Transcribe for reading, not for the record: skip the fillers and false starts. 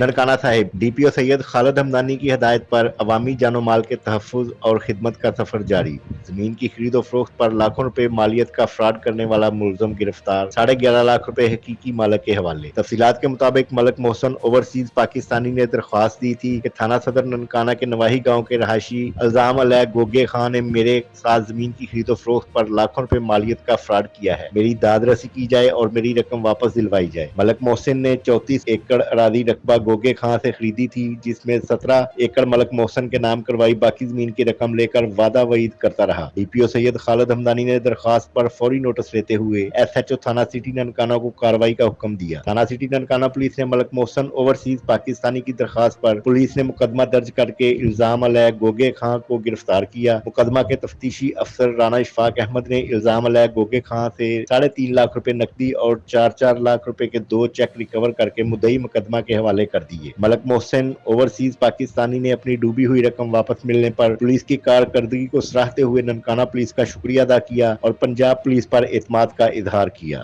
Nankana Sahib DPO Syed Khalid Hamdani की हदायत पर अवामी जानो माल के तहफ़्फ़ुज़ और खिदमत का सफर जारी। जमीन की खरीदो फरोख्त पर लाखों रुपए मालियत का फ्रॉड करने वाला मुलजम गिरफ्तार। 11.5 लाख रुपए हकीकी मालिक के हवाले। तफसीलात के मुताबिक मलक मोहसन ओवरसीज पाकिस्तानी ने दरख्वास्त दी थी कि थाना सदर ननकाना के नवाही गाँव के रहायशी इल्जाम अलैह गोगे खान ने मेरे साथ जमीन की खरीदो फरोख्त पर लाखों रुपए मालियत का फ्रॉड किया है। मेरी दाद रसी की जाए और मेरी रकम वापस दिलवाई जाए। मलक मोहसिन ने 34 एकड़ अरादी रकबा गोगे खां से खरीदी थी, जिसमें 17 एकड़ मलक मोहसन के नाम करवाई, बाकी जमीन की रकम लेकर वादा वईद करता रहा। डीपीओ सैयद खालिद हमदानी ने दरखास्त पर फौरी नोटिस लेते हुए एसएचओ थाना सिटी ननकाना को कार्रवाई का हुक्म दिया। थाना सिटी ननकाना पुलिस ने मलक मोहसन ओवरसीज पाकिस्तानी की दरखास्त पर पुलिस ने मुकदमा दर्ज करके इल्जाम अलैह गोगे खां को गिरफ्तार किया। मुकदमा के तफ्तीशी अफसर राना इशफाक अहमद ने इल्जाम अलैह गोगे खां से 3.5 लाख रुपए नकदी और 4-4 लाख रुपए के 2 चेक रिकवर करके मुद्दई मुकदमा के हवाले कर दिए। मलक मोहसिन ओवरसीज पाकिस्तानी ने अपनी डूबी हुई रकम वापस मिलने पर पुलिस की कारकर्दगी को सराहते हुए ननकाना पुलिस का शुक्रिया अदा किया और पंजाब पुलिस पर एतमाद का इजहार किया।